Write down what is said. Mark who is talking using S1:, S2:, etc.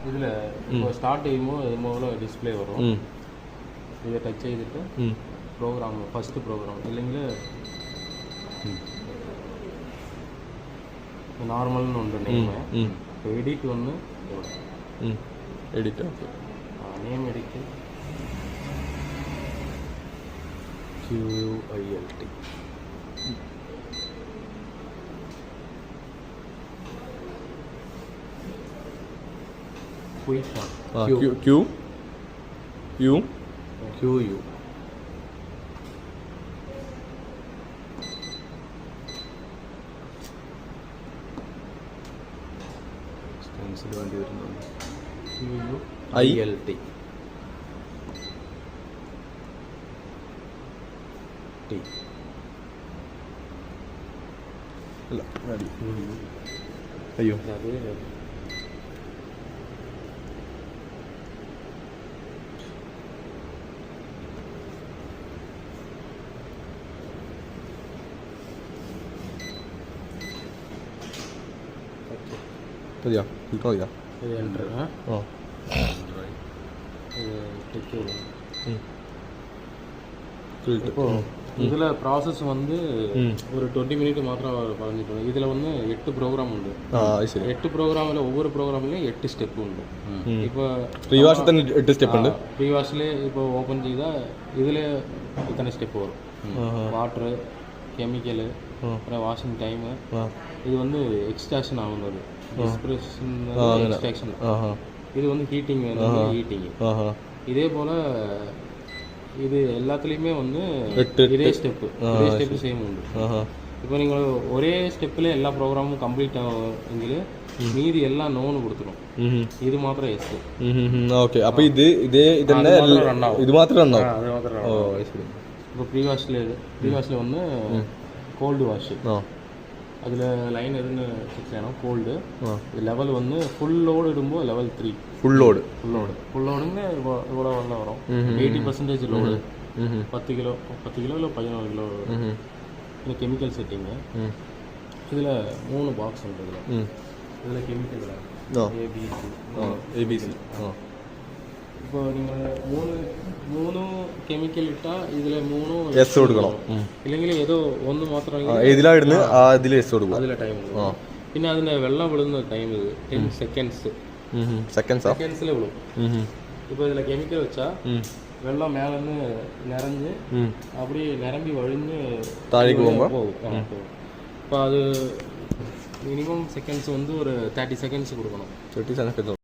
S1: ഇതിൽ ഇപ്പോൾ സ്റ്റാർട്ട് ചെയ്യുമ്പോൾ ഇതുപോലെ ഡിസ്പ്ലേ വരും. ഇത് ടച്ച് ചെയ്തിട്ട് പ്രോഗ്രാം ഫസ്റ്റ് പ്രോഗ്രാം ഇല്ലെങ്കിൽ നോർമൽ എന്നുണ്ട് നെയിം. ഇപ്പോൾ എഡിറ്റ് വന്ന്
S2: edit okay
S1: name edit QUILT. QU
S2: stencil വേണ്ടി വരുന്നുണ്ട്.
S1: QUILT.
S2: അല്ല അയ്യോ മതിയാ ക്ലിക്ക് മതിയാ
S1: എൻ്റർ.
S2: ആ
S1: இப்போ இதில் ப்ராசஸ் வந்து ஒரு 20 மினிட் மாத்திரம் பறந்துட்டு இதில் வந்து 8 ப்ரோக்ராம் உண்டு. 8 ப்ரோக்ராமில் ஒவ்வொரு ப்ரோக்ராம்லேயும் 8 ஸ்டெப் உண்டு. இப்போ
S2: പ്രീവാഷിൽ തന്നെ 8 സ്റ്റെപ്പ് ഉണ്ട്.
S1: പ്രീവാഷിൽ ഇപ്പോൾ ഓപ്പൺ ചെയ്താൽ ഇതിൽ ഇത്തனை സ്റ്റെപ്പ് വരും. വാട്ടർ, കെമിക്കൽ, அப்புறம் வாஷிங் டைமு. இது வந்து எக்ஸ்ட்ராக்ஷன் ஆகுது. எக்ஸ்ட்ராக்ஷன். இது வந்து ஹீட்டிங் வேணும், ஹீட்டிங். இதே போல் இது எல்லாத்துலேயுமே வந்து இதே ஸ்டெப்பு சேம் உண்டு. இப்போ நீங்கள் ஒரே ஸ்டெப்பில் எல்லா ப்ரோக்ராமும் கம்ப்ளீட் ஆகுമെങ്കിൽ மீதி எல்லாம் நோன்னு கொடுத்துரும். இது மாத்திரம் எஸ்.
S2: ഓക്കെ അപ്പോൾ ഇതന്നെ ഇത് മാത്രം റണ്ണാവും.
S1: அது மாத்திரம். ஓ சரி. இப்போ ப்ரீவாஷில் வந்து கோல்டு வாஷ். அதில் லைன் எதுன்னு செக் செய்யணும். கோல்டு லெவல் வந்து ஃபுல் லோடு இடும்போது லெவல் 3.
S2: ഫുൾ ലോഡ്
S1: ஃபுல்லோடுங்க இவ்வளோ வெள்ளம் வரும். 80% லோடு. 10 கிலோ இல்லை 14 கிலோ. இது கெமிக்கல் செட்டிங்கு. இதில் 3 பாக்ஸ் உண்டு. இதில் கெமிக்கல்
S2: ABC.
S1: இப்போ நீங்கள் மூணு കെമിക്കൽ ഇട്ടാൽ ഇതിൽ 3
S2: എസ് കൊടുക്കണം.
S1: ഇല്ലെങ്കിൽ ഏതോ ഒന്ന് മാത്രം
S2: ഇതിലാ ഇടുന്നത് അതിൽ എസ് കൊടുക്കും.
S1: അതിലെ ടൈം. പിന്നെ അതിൻ്റെ വെള്ളം വിടുന്ന ടൈം ഇത് 10 സെക്കൻഡ്സ്. സെക്കൻഡ്സിൽ വിടും. ഇപ്പോൾ ഇതിൽ കെമിക്കൽ വെച്ചാൽ വെള്ളം മേലെന്ന് നിറഞ്ഞ് அப்படி நிரம்பி வழிஞ்சு
S2: താഴേക്ക് പോകുമ്പോൾ
S1: പോകും. അപ്പോൾ അത് மினிமம் செகண்ட்ஸ் வந்து ஒரு 30 செகண்ட்ஸ் கொடுக்கணும்.
S2: 30 செகண்ட்ஸ்